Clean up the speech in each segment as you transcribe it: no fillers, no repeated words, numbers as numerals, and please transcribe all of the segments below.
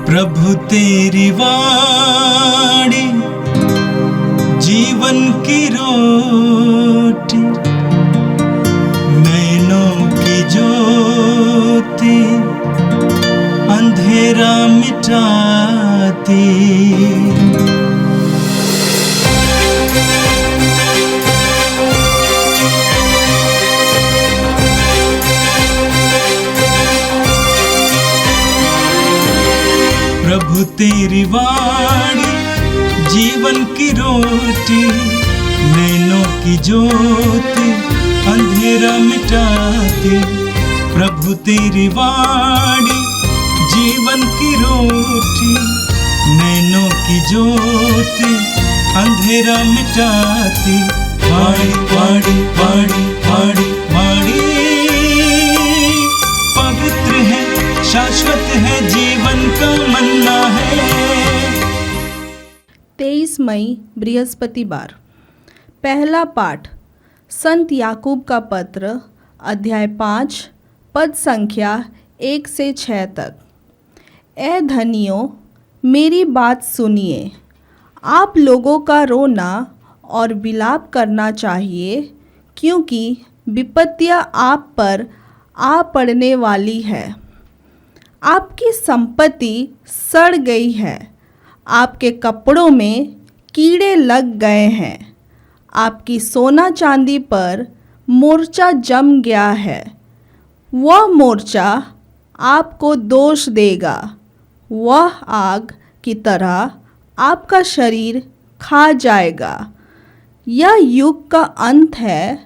प्रभु तेरी वाणी जीवन की रोटी, नैनों की ज्योति अंधेरा मिटाती। प्रभु तेरी वाणी जीवन की रोटी, नैनों की ज्योति अंधेरा मिटाती। प्रभु तेरी वाणी जीवन की रोटी, नैनों की ज्योति अंधेरा मिटाती। वाणी वाणी वाणी वाणी वाणी पवित्र है, शाश्वत है, जीवन का मन्ना है। 23 मई बृहस्पतिवार। पहला पाठ संत याकूब का पत्र, अध्याय 5, पद संख्या 1 से 6 तक। ए धनियों, मेरी बात सुनिए। आप लोगों का रोना और विलाप करना चाहिए, क्योंकि विपत्तियां आप पर आ पड़ने वाली है। आपकी संपत्ति सड़ गई है, आपके कपड़ों में कीड़े लग गए हैं, आपकी सोना चांदी पर मोर्चा जम गया है। वह मोर्चा आपको दोष देगा, वह आग की तरह आपका शरीर खा जाएगा। यह युग का अंत है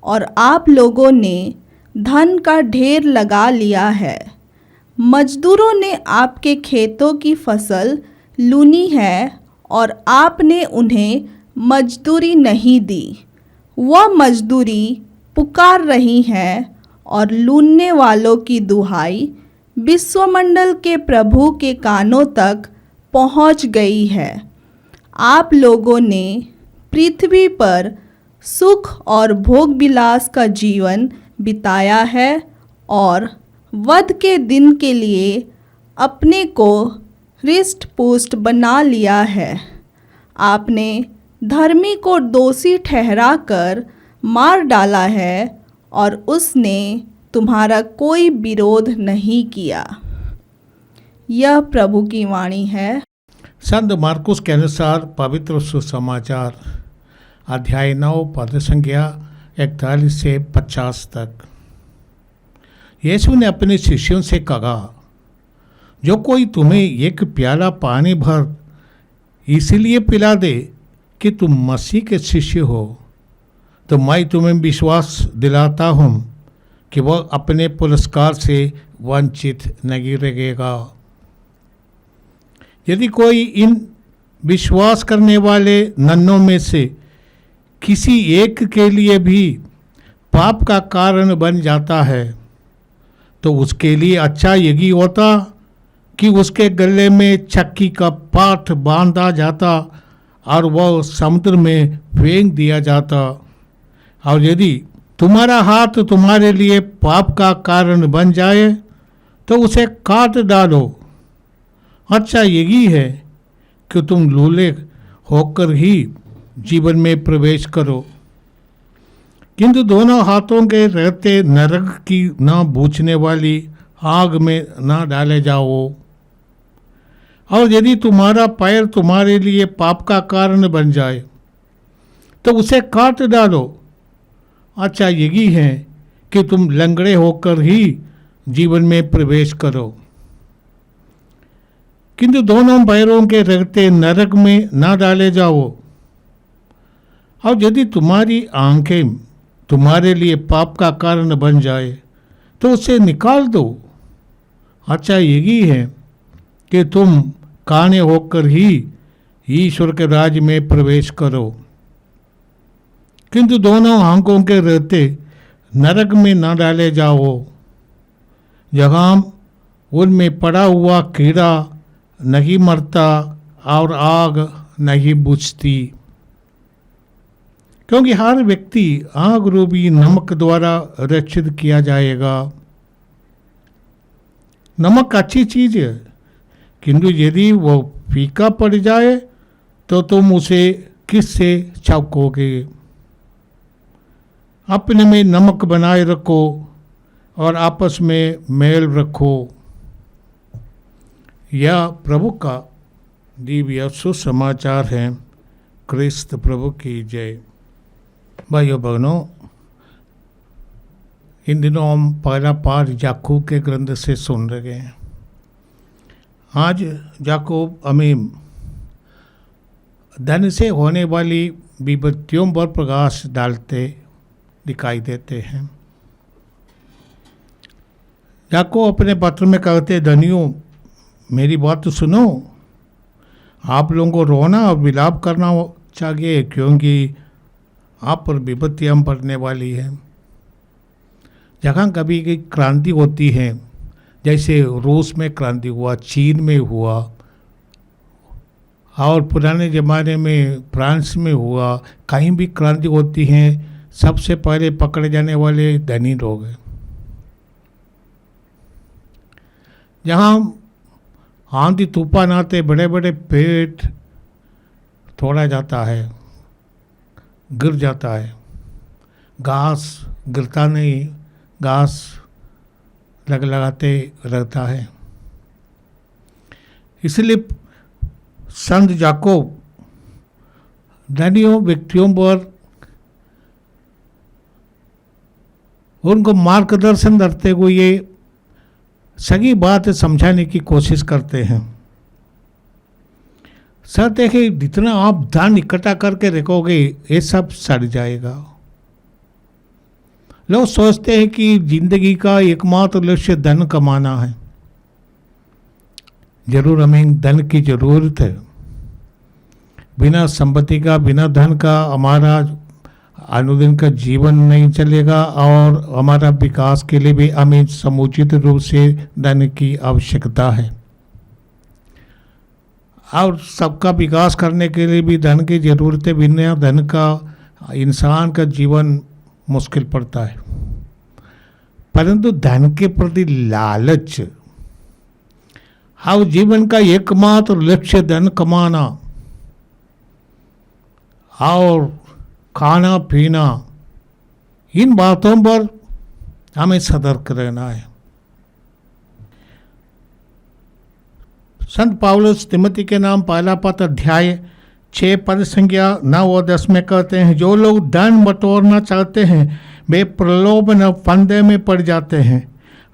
और आप लोगों ने धन का ढेर लगा लिया है। मजदूरों ने आपके खेतों की फसल लूनी है और आपने उन्हें मजदूरी नहीं दी। वह मजदूरी पुकार रही है और लूनने वालों की दुहाई विश्वमंडल के प्रभु के कानों तक पहुंच गई है। आप लोगों ने पृथ्वी पर सुख और भोग विलास का जीवन बिताया है और वध के दिन के लिए अपने को हृष्ट पुष्ट बना लिया है। आपने धर्मी को दोषी ठहराकर मार डाला है और उसने तुम्हारा कोई विरोध नहीं किया। यह प्रभु की वाणी है। संत मार्कुस के अनुसार पवित्र सुसमाचार, अध्याय 9, पद संख्या 41 से 50 तक। यीशु ने अपने शिष्यों से कहा, जो कोई तुम्हें एक प्याला पानी भर इसलिए पिला दे कि तुम मसीह के शिष्य हो, तो मैं तुम्हें विश्वास दिलाता हूँ कि वह अपने पुरस्कार से वंचित नहीं रहेगा। यदि कोई इन विश्वास करने वाले नन्हों में से किसी एक के लिए भी पाप का कारण बन जाता है, तो उसके लिए अच्छा यही होता कि उसके गले में चक्की का पाठ बांधा जाता और वह समुद्र में फेंक दिया जाता। और यदि तुम्हारा हाथ तुम्हारे लिए पाप का कारण बन जाए तो उसे काट डालो। अच्छा यही है कि तुम लूले होकर ही जीवन में प्रवेश करो, किंतु दोनों हाथों के रहते नरक की न बूझने वाली आग में न डाले जाओ। और यदि तुम्हारा पैर तुम्हारे लिए पाप का कारण बन जाए तो उसे काट डालो। अच्छा यही है कि तुम लंगड़े होकर ही जीवन में प्रवेश करो, किंतु दोनों पैरों के रहते नरक में न डाले जाओ। और यदि तुम्हारी आंखें तुम्हारे लिए पाप का कारण बन जाए तो उसे निकाल दो। अच्छा यही है कि तुम काने होकर ही ईश्वर के राज्य में प्रवेश करो, किंतु दोनों आंखों के रहते नरक में न डाले जाओ, जहाँ उनमें पड़ा हुआ कीड़ा नहीं मरता और आग नहीं बुझती। क्योंकि हर व्यक्ति आग रूपी नमक द्वारा रक्षित किया जाएगा। नमक अच्छी चीज़ है, किंतु यदि वो फीका पड़ जाए तो तुम उसे किससे छाकोगे। अपने में नमक बनाए रखो और आपस में मेल रखो। यह प्रभु का दिव्य सुसमाचार है। क्रिस्त प्रभु की जय। भाइयों बहनों, इन दिनों हम पहला पाठ याकूब के ग्रंथ से सुन रहे हैं। आज याकूब हमें धन से होने वाली विपत्तियों पर प्रकाश डालते दिखाई देते हैं। याकूब अपने पत्र में कहते, धनियों मेरी बात तो सुनो, आप लोगों को रोना और विलाप करना चाहिए, क्योंकि आप पर विपत्तियां पड़ने वाली है। जहाँ कभी की क्रांति होती है, जैसे रूस में क्रांति हुआ, चीन में हुआ और पुराने ज़माने में फ्रांस में हुआ, कहीं भी क्रांति होती है, सबसे पहले पकड़े जाने वाले धनी लोग हैं। जहाँ आंधी तूफान आते, बड़े बड़े पेड़ तोड़ा जाता है, गिर जाता है, घास गिरता नहीं, घास लगाते रहता है। इसलिए संत याकूब धनियों व्यक्तियों पर उनको मार्गदर्शन करते हुए ये सही बात समझाने की कोशिश करते हैं। सर देखिए, जितना आप धन इकट्ठा करके रखोगे ये सब सड़ जाएगा। लोग सोचते हैं कि जिंदगी का एकमात्र लक्ष्य धन कमाना है। जरूर हमें धन की जरूरत है। बिना संपत्ति का, बिना धन का हमारा अनुदिन का जीवन नहीं चलेगा और हमारा विकास के लिए भी हमें समुचित रूप से धन की आवश्यकता है। और सबका विकास करने के लिए भी धन की जरूरत है। बिना धन का इंसान का जीवन मुश्किल पड़ता है। परंतु धन के प्रति लालच और जीवन का एकमात्र लक्ष्य धन कमाना और खाना पीना, इन बातों पर हमें सतर्क रहना है। संत पौलुस तिमोथी के नाम पहला पत्र अध्याय 6 पद संख्या 9 और 10 में कहते हैं, जो लोग धन बटोरना चाहते हैं वे प्रलोभन और फंदे में पड़ जाते हैं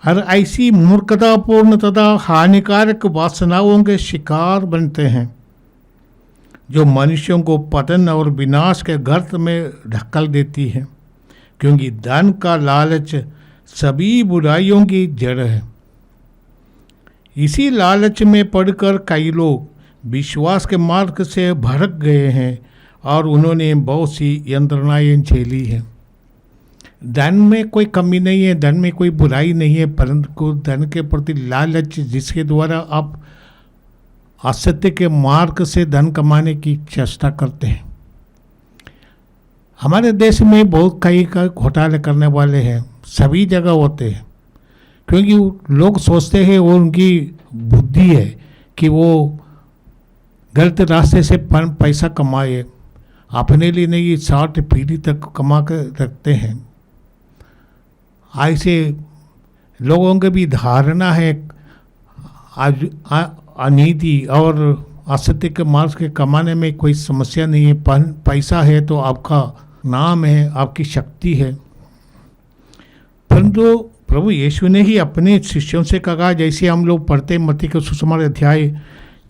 और ऐसी मूर्खतापूर्ण तथा हानिकारक वासनाओं के शिकार बनते हैं जो मनुष्यों को पतन और विनाश के गर्त में ढकेल देती है, क्योंकि धन का लालच सभी बुराइयों की जड़ है। इसी लालच में पड़कर कई लोग विश्वास के मार्ग से भटक गए हैं और उन्होंने बहुत सी यंत्रणाएं झेली हैं। धन में कोई कमी नहीं है, धन में कोई बुराई नहीं है, परंतु धन के प्रति लालच जिसके द्वारा आप असत्य के मार्ग से धन कमाने की चेष्टा करते हैं। हमारे देश में बहुत कई का घोटाले करने वाले हैं, सभी जगह होते हैं, क्योंकि लोग सोचते हैं वो उनकी बुद्धि है कि वो गलत रास्ते से पैसा कमाए, अपने लिए नहीं 60 पीढ़ी तक कमा कर रखते हैं। ऐसे लोगों की भी धारणा है आज अनीति और असत्य के मार्ग के कमाने में कोई समस्या नहीं है। पैसा है तो आपका नाम है, आपकी शक्ति है। परंतु प्रभु यीशु ने ही अपने शिष्यों से कहा, जैसे हम लोग पढ़ते मत्ती के सुसमाचार अध्याय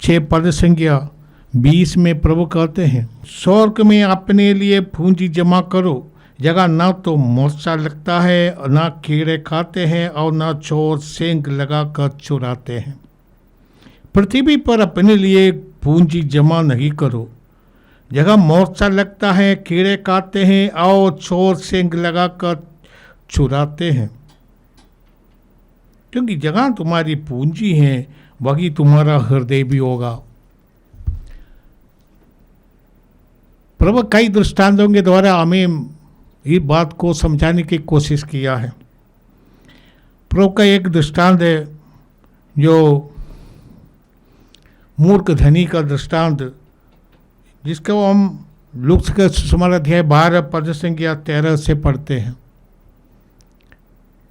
6 पद संख्या 20 में प्रभु कहते हैं, स्वर्ग में अपने लिए पूंजी जमा करो, जगह ना तो मोर्चा लगता है, ना कीड़े खाते हैं और ना चोर सींग लगा कर चुराते हैं। पृथ्वी पर अपने लिए पूंजी जमा नहीं करो, जगह मोर्चा लगता है, कीड़े खाते हैं और चोर सींग लगा कर चुराते हैं। क्योंकि जगह तुम्हारी पूंजी है वही तुम्हारा हृदय भी होगा। प्रभु कई दृष्टांतों के द्वारा हमें इस बात को समझाने की कोशिश किया है। प्रभु का एक दृष्टांत है जो मूर्ख धनी का दृष्टांत, जिसको हम लुक्स के सुसमाचार अध्याय 12 पद संख्या 13 से पढ़ते हैं।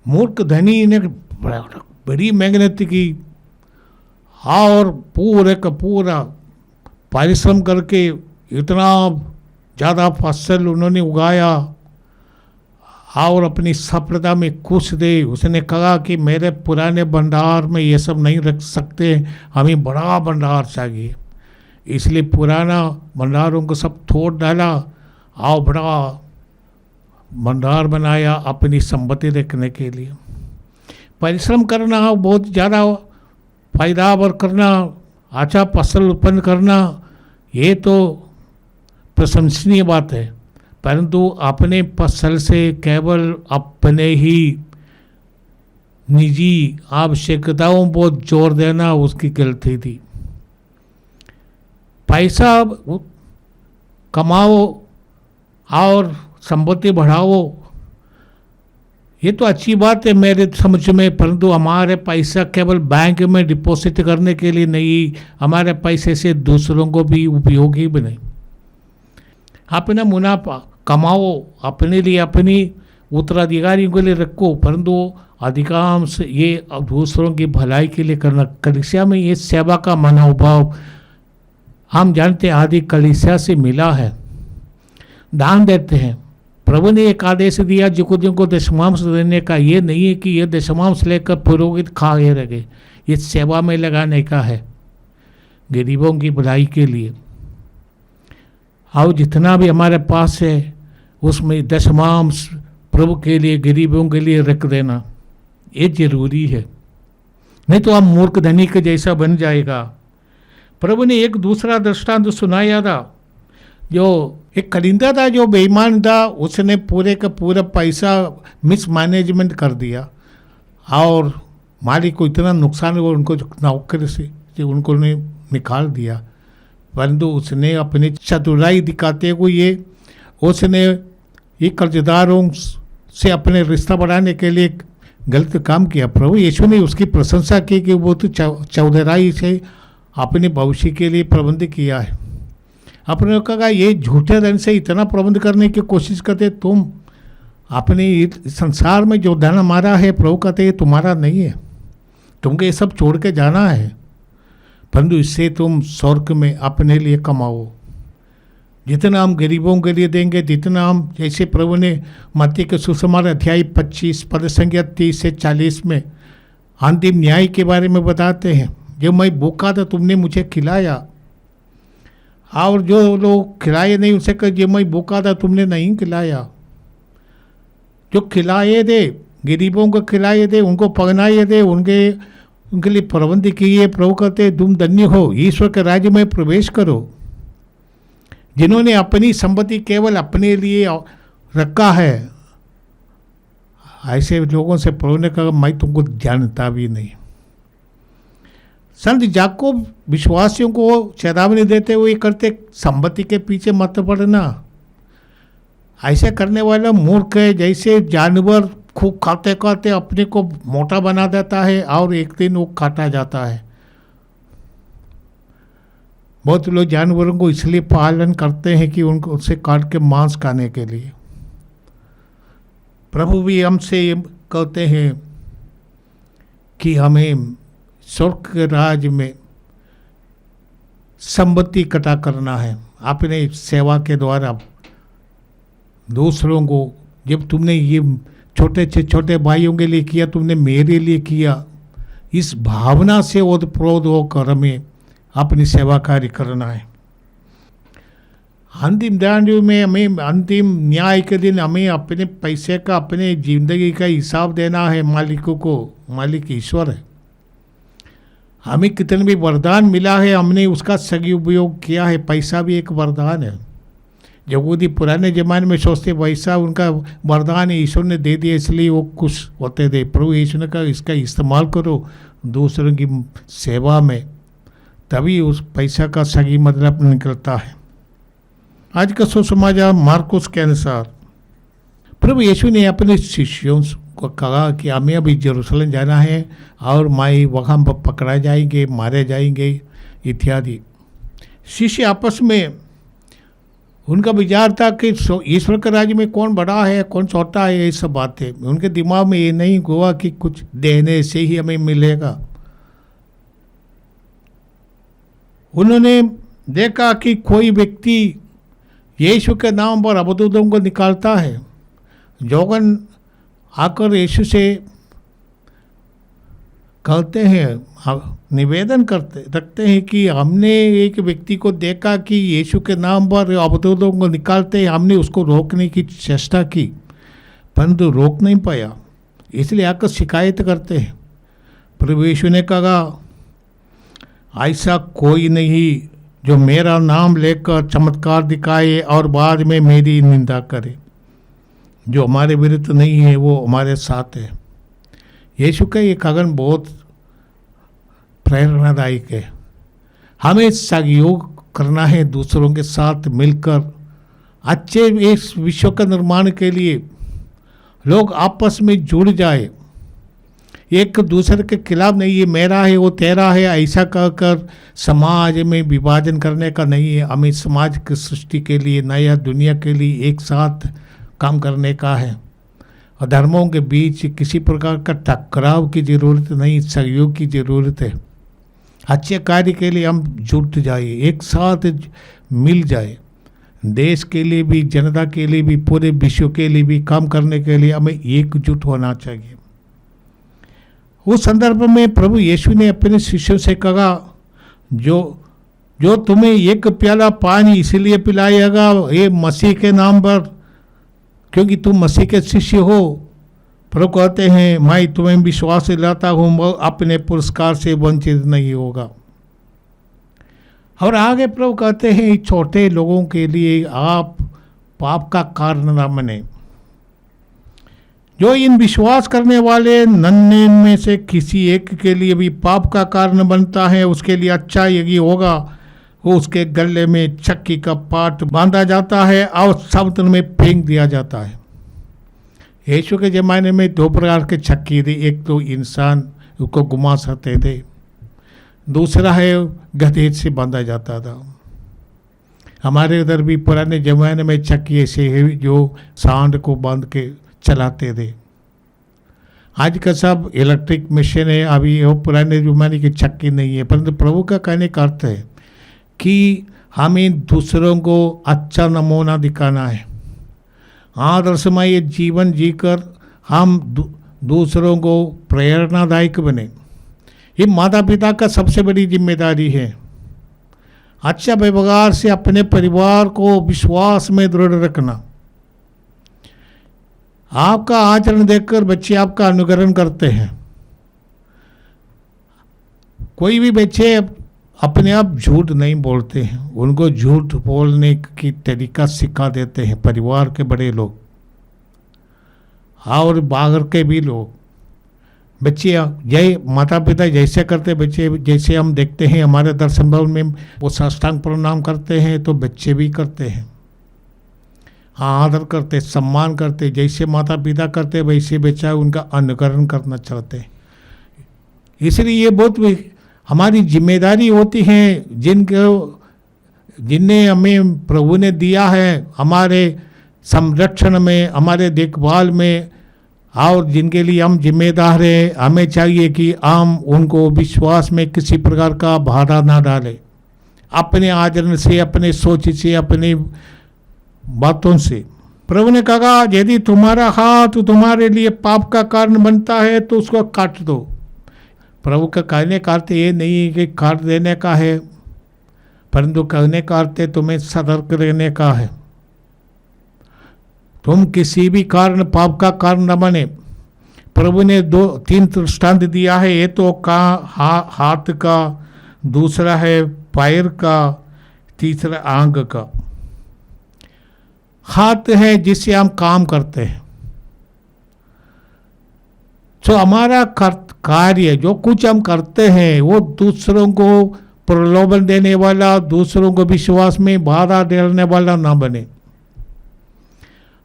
मूर्ख धनी ने बड़ी मेहनत की और पूरे का पूरा परिश्रम करके इतना ज़्यादा फसल उन्होंने उगाया और अपनी सफलता में खुश थे। उसने कहा कि मेरे पुराने भंडार में ये सब नहीं रख सकते, हमें बड़ा भंडार चाहिए। इसलिए पुराना भंडारों को सब तोड़ डाला और बड़ा भंडार बनाया अपनी संपत्ति रखने के लिए। परिश्रम करना, बहुत ज़्यादा पैदावार करना, अच्छा फसल उत्पन्न करना, ये तो प्रशंसनीय बात है, परंतु अपने फसल से केवल अपने ही निजी आवश्यकताओं पर जोर देना उसकी गलती थी। पैसा कमाओ और संपत्ति बढ़ाओ, ये तो अच्छी बात है मेरे समझ में, परंतु हमारे पैसा केवल बैंक में डिपॉजिट करने के लिए नहीं, हमारे पैसे से दूसरों को भी उपयोगी बने। अपना मुनाफा कमाओ, अपने लिए, अपनी उत्तराधिकारियों के लिए रखो, परंतु अधिकांश ये दूसरों की भलाई के लिए करना। कलीसिया में ये सेवा का मनोभाव हम जानते हैं आदि कलीसिया से मिला है। दान देते हैं, प्रभु ने एक आदेश दिया जिनको दशमांश देने का। ये नहीं है कि ये दशमांश लेकर पुरोहित खाए रहे, ये सेवा में लगाने का है, गरीबों की भलाई के लिए। और जितना भी हमारे पास है उसमें दशमांश प्रभु के लिए, गरीबों के लिए रख देना, ये जरूरी है, नहीं तो हम मूर्ख धनी के जैसा बन जाएगा। प्रभु ने एक दूसरा दृष्टांत सुनाया था। जो एक कलिंदा था जो बेईमान था, उसने पूरे का पूरा पैसा मिसमैनेजमेंट कर दिया और मालिक को इतना नुकसान हुआ, उनको नौकरी से उनको ने निकाल दिया। परंतु उसने अपनी चतुराई दिखाते हुए उसने ये कर्जदारों से अपने रिश्ता बढ़ाने के लिए गलत काम किया। प्रभु यीशु ने उसकी प्रशंसा की कि वो तो चौधराई से अपने भविष्य के लिए प्रबंध किया है। अपने कहा ये झूठे धन से इतना प्रबंध करने की कोशिश करते, तुम अपने संसार में जो धन हमारा है, प्रभु कहते ये तुम्हारा नहीं है, तुमको ये सब छोड़ के जाना है, परंतु इससे तुम स्वर्ग में अपने लिए कमाओ। जितना हम गरीबों के लिए देंगे, जितना हम, जैसे प्रभु ने मत्ती के सुसमाचार अध्याय 25 पद संख्या 30 से 40 में अंतिम न्याय के बारे में बताते हैं। जो मैं भूखा था तुमने मुझे खिलाया, और जो लोग खिलाए नहीं उनसे कह जो मैं भूखा था तुमने नहीं खिलाया। जो खिलाए थे, गरीबों को खिलाए थे, उनको पहनाए थे, उनके लिए प्रबंध किए। प्रभु कहते तुम धन्य हो, ईश्वर के राज्य में प्रवेश करो। जिन्होंने अपनी संपत्ति केवल अपने लिए रखा है, ऐसे लोगों से प्रभु ने कहा मैं तुमको जानता भी नहीं। संत याकूब विश्वासियों को चेतावनी देते हुए करते, संपत्ति के पीछे मत पड़ना। ऐसे करने वाला मूर्ख है, जैसे जानवर खूब खाते खाते अपने को मोटा बना देता है और एक दिन वो काटा जाता है। बहुत लोग जानवरों को इसलिए पालन करते हैं कि उनको उससे काट के मांस खाने के लिए। प्रभु भी हमसे कहते हैं कि हमें स्वर्ग के राज में संपत्ति इकट्ठा करना है अपने सेवा के द्वारा। दूसरों को, जब तुमने ये छोटे से छोटे भाइयों के लिए किया, तुमने मेरे लिए किया, इस भावना से ओतप्रोत होकर हमें अपनी सेवा कार्य करना है। अंतिम दंड में हमें, अंतिम न्याय के दिन हमें अपने पैसे का, अपने जिंदगी का हिसाब देना है मालिकों को। मालिक ईश्वर है। हमें कितने भी वरदान मिला है, हमने उसका सही उपयोग किया है। पैसा भी एक वरदान है। यहूदी पुराने ज़माने में सोचते पैसा उनका वरदान है, ईश्वर ने दे दिया इसलिए वो खुश होते थे। प्रभु यीशु ने कहा इसका इस्तेमाल करो दूसरों की सेवा में, तभी उस पैसा का सही मतलब निकलता है। आज का सुसमाचार मार्कुस के अनुसार प्रभु यीशु ने अपने शिष्यों को कहा कि हमें अभी यरूशलेम जाना है और माई वहाँ पर पकड़ा जाएंगे, मारे जाएंगे, इत्यादि। शिष्य आपस में उनका विचार था कि ईश्वर के राज्य में कौन बड़ा है कौन छोटा है, ये सब बातें उनके दिमाग में ये नहीं हुआ कि कुछ देने से ही हमें मिलेगा। उन्होंने देखा कि कोई व्यक्ति यीशु के नाम पर अबदूतों को निकालता है। जोगन आकर यीशु से कहते हैं, निवेदन करते रखते हैं कि हमने एक व्यक्ति को देखा कि यीशु के नाम पर अबदूतों को निकालते हैं, हमने उसको रोकने की चेष्टा की परंतु रोक नहीं पाया, इसलिए आकर शिकायत करते हैं। प्रभु यीशु ने कहा, ऐसा कोई नहीं जो मेरा नाम लेकर चमत्कार दिखाए और बाद में मेरी निंदा करे। जो हमारे विरुद्ध नहीं है वो हमारे साथ है। यीशु का ये कथन बहुत प्रेरणादायक है। हमें सहयोग करना है दूसरों के साथ मिलकर अच्छे इस विश्व का निर्माण के लिए। लोग आपस में जुड़ जाए, एक दूसरे के खिलाफ नहीं, ये मेरा है वो तेरा है ऐसा कहकर समाज में विभाजन करने का नहीं है। हमें समाज की सृष्टि के लिए, नया दुनिया के लिए एक साथ काम करने का है। और धर्मों के बीच किसी प्रकार का टकराव की ज़रूरत नहीं, सहयोग की ज़रूरत है। अच्छे कार्य के लिए हम जुट जाए, एक साथ मिल जाए। देश के लिए भी, जनता के लिए भी, पूरे विश्व के लिए भी काम करने के लिए हमें एकजुट होना चाहिए। उस संदर्भ में प्रभु यीशु ने अपने शिष्यों से कहा, जो तुम्हें एक प्याला पानी इसलिए पिलाएगा ये मसीह के नाम पर, क्योंकि तुम मसीह के शिष्य हो। प्रभु कहते हैं, मैं तुम्हें विश्वास दिलाता हूँ मैं अपने पुरस्कार से वंचित नहीं होगा। और आगे प्रभु कहते हैं, छोटे लोगों के लिए आप पाप का कारण न बने। जो इन विश्वास करने वाले नन्हे में से किसी एक के लिए भी पाप का कारण बनता है, उसके लिए अच्छा यही होगा वो उसके गले में चक्की का पाट बांधा जाता है और समुद्र में फेंक दिया जाता है। यीशु के ज़माने में दो प्रकार के चक्की थी, एक तो इंसान उसको घुमा सकते थे, दूसरा है गधे से बांधा जाता था। हमारे उधर भी पुराने ज़माने में चक्की ऐसे है जो सांड को बांध के चलाते थे। आज का सब इलेक्ट्रिक मशीन है, अभी वो पुराने ज़माने की चक्की नहीं है। परंतु प्रभु का कहने का अर्थ है कि हमें दूसरों को अच्छा नमूना दिखाना है, आदर्शमय जीवन जीकर हम दूसरों को प्रेरणादायक बने। ये माता पिता का सबसे बड़ी जिम्मेदारी है। अच्छा व्यवहार से अपने परिवार को विश्वास में दृढ़ रखना। आपका आचरण देखकर बच्चे आपका अनुकरण करते हैं। कोई भी बच्चे अपने आप झूठ नहीं बोलते हैं, उनको झूठ बोलने की तरीका सिखा देते हैं परिवार के बड़े लोग और बाहर के भी लोग। बच्चे जय माता पिता जैसे करते बच्चे, जैसे हम देखते हैं हमारे दर्शन भवन में वो साष्टांग प्रणाम करते हैं तो बच्चे भी करते हैं। आदर करते, सम्मान करते, जैसे माता पिता करते वैसे बच्चा उनका अनुकरण करना चाहते हैं। इसलिए ये बहुत हमारी जिम्मेदारी होती है जिन्हें हमें प्रभु ने दिया है हमारे संरक्षण में, हमारे देखभाल में, और जिनके लिए हम जिम्मेदार हैं। हमें चाहिए कि हम उनको विश्वास में किसी प्रकार का बाधा ना डालें, अपने आचरण से, अपने सोच से, अपनी बातों से। प्रभु ने कहा, यदि तुम्हारा हाथ तुम्हारे लिए पाप का कारण बनता है तो उसको काट दो। प्रभु का कहने का अर्थ ये नहीं है कि काट देने का है, परंतु कहने का अर्थ तुम्हें सतर्क रहने का है। तुम किसी भी कारण पाप का कारण न बने। प्रभु ने 2-3 दृष्टांत दिया है। ये तो हाथ का, दूसरा है पैर का, तीसरा आंग का। हाथ है जिससे हम काम करते हैं, तो हमारा कार्य जो कुछ हम करते हैं वो दूसरों को प्रलोभन देने वाला, दूसरों को विश्वास में बाधा डालने वाला ना बने।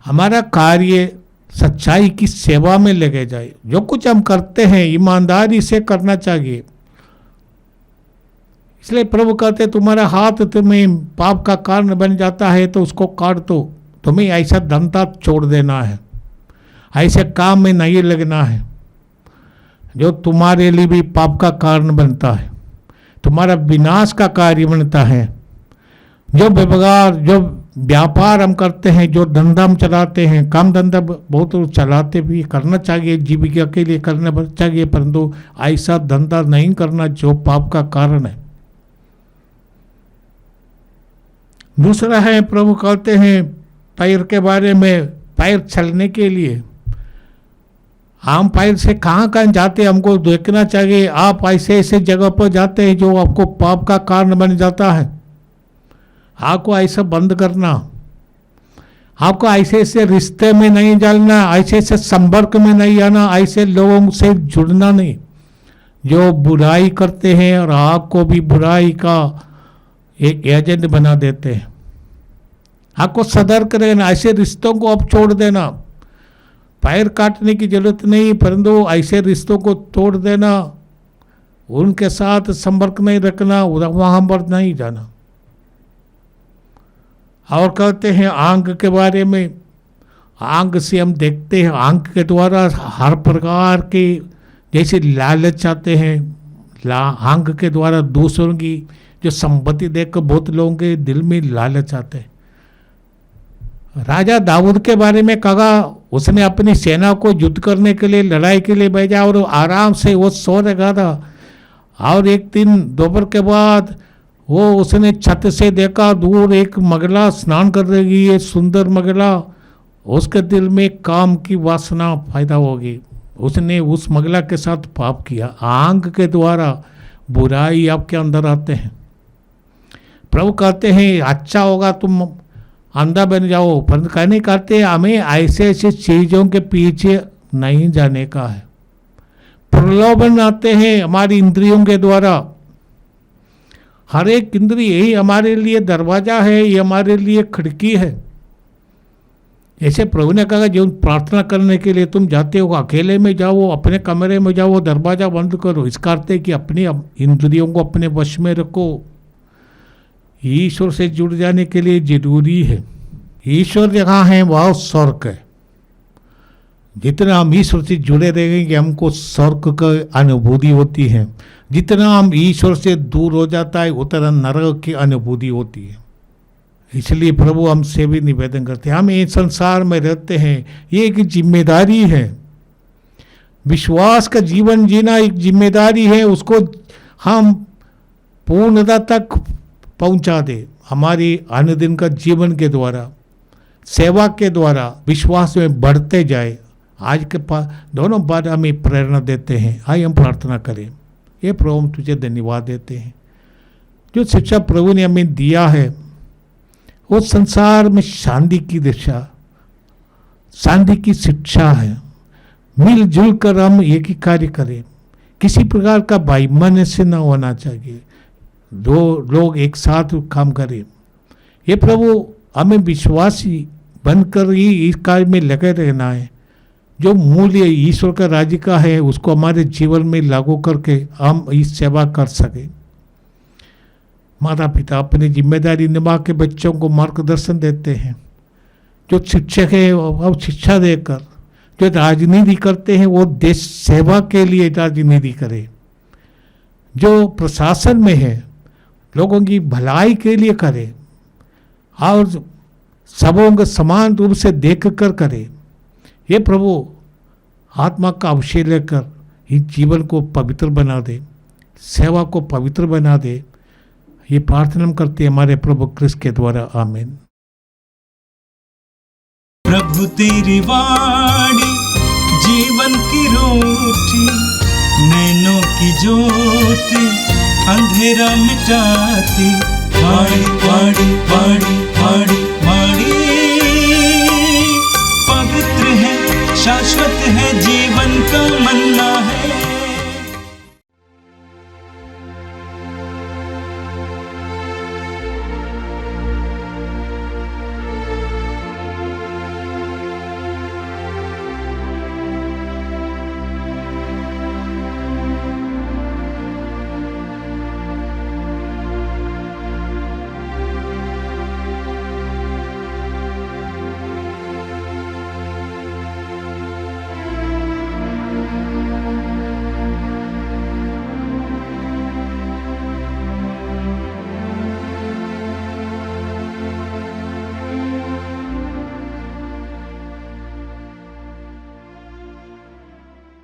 हमारा कार्य सच्चाई की सेवा में लगे जाए। जो कुछ हम करते हैं ईमानदारी से करना चाहिए। इसलिए प्रभु कहते तुम्हारा हाथ तुम्हें पाप का कारण बन जाता है तो उसको काट दो। तुम्हें ऐसा धंधा छोड़ देना है, ऐसे काम में नहीं लगना है जो तुम्हारे लिए भी पाप का कारण बनता है, तुम्हारा विनाश का कार्य बनता है। जो व्यवहार, जो व्यापार हम करते हैं, जो धंधा हम चलाते हैं, काम धंधा बहुत लोग चलाते भी, करना चाहिए, जीविका के लिए करना चाहिए, परंतु ऐसा धंधा नहीं करना जो पाप का कारण है। दूसरा है, प्रभु कहते हैं पैर के बारे में, पैर चलने के लिए हम पैर से कहाँ कहाँ जाते हैं हमको देखना चाहिए। आप ऐसे ऐसे जगह पर जाते हैं जो आपको पाप का कारण बन जाता है, आपको ऐसा बंद करना। आपको ऐसे ऐसे रिश्ते में नहीं जाना, ऐसे ऐसे संपर्क में नहीं आना, ऐसे लोगों से जुड़ना नहीं जो बुराई करते हैं और आपको भी बुराई का एक एजेंट बना देते हैं। आपको सतर्क रहना, ऐसे रिश्तों को आप छोड़ देना। पैर काटने की जरूरत नहीं, परंतु ऐसे रिश्तों को तोड़ देना, उनके साथ संपर्क नहीं रखना, वहाँ पर नहीं जाना। और कहते हैं आंख के बारे में, आंख से हम देखते हैं, आंख के द्वारा हर प्रकार के जैसे लालच आते हैं, आंख के द्वारा दूसरों की जो संपत्ति देखकर बहुत लोगों के दिल में लालच आते हैं। राजा दाऊद के बारे में कहा, उसने अपनी सेना को युद्ध करने के लिए, लड़ाई के लिए भेजा और आराम से वो सो रखा था। और एक दिन दोपहर के बाद वो उसने छत से देखा, दूर एक महिला स्नान कर रही है, सुंदर महिला। उसके दिल में काम की वासना पैदा होगी, उसने उस महिला के साथ पाप किया। आंख के द्वारा बुराई आपके अंदर आते हैं। प्रभु कहते हैं अच्छा होगा तुम अंधा बन जाओ, परंतु कहने कहते हमें ऐसे ऐसे चीज़ों के पीछे नहीं जाने का है। प्रलोभन आते हैं हमारी इंद्रियों के द्वारा। हर एक इंद्रिय यही हमारे लिए दरवाजा है, ये हमारे लिए खिड़की है। जैसे प्रभु ने कहा जो प्रार्थना करने के लिए तुम जाते हो, अकेले में जाओ, अपने कमरे में जाओ, दरवाजा बंद करो। इसका अर्थ है कि अपनी इंद्रियों को अपने वश में रखो। ईश्वर से जुड़ जाने के लिए जरूरी है। ईश्वर जहाँ है वह स्वर्ग है। जितना हम ईश्वर से जुड़े रहेंगे हमको स्वर्ग की अनुभूति होती है। जितना हम ईश्वर से दूर हो जाता है उतना नरक की अनुभूति होती है। इसलिए प्रभु हमसे भी निवेदन करते हैं, हम इस संसार में रहते हैं, ये एक जिम्मेदारी है। विश्वास का जीवन जीना एक जिम्मेदारी है, उसको हम पूर्णता तक पहुंचा दे। हमारी अनुदिन का जीवन के द्वारा, सेवा के द्वारा विश्वास में बढ़ते जाए। आज के दोनों बात हमें प्रेरणा देते हैं। आइए हम प्रार्थना करें। ये प्रभु हम तुझे धन्यवाद देते हैं, जो शिक्षा प्रभु ने हमें दिया है वो संसार में शांति की दिशा, शांति की शिक्षा है। मिलजुल कर हम एक ही कार्य करें, किसी प्रकार का वैमनस्य न होना चाहिए, दो लोग एक साथ काम करें। ये प्रभु हमें विश्वासी बनकर ही इस कार्य में लगे रहना है। जो मूल्य ईश्वर का राज्य का है उसको हमारे जीवन में लागू करके हम इस सेवा कर सके। माता पिता अपनी जिम्मेदारी निभा के बच्चों को मार्गदर्शन देते हैं। जो शिक्षक है वो शिक्षा देकर, जो राजनीति करते हैं वो देश सेवा के लिए राजनीति करे। जो प्रशासन में है लोगों की भलाई के लिए करे और सबों को समान रूप से देख कर करे। ये प्रभु आत्मा का अवश्य लेकर इस जीवन को पवित्र बना दे, सेवा को पवित्र बना दे। ये प्रार्थना हम करते हैं हमारे प्रभु क्रिस्त के द्वारा, आमीन। प्रभु तेरी वाणी जीवन की रोटी, नैनों की ज्योति अंधेरा मिटाती। वाणी वाणी वाणी वाणी वाणी पवित्र है, शाश्वत है जीवन का मन्ना।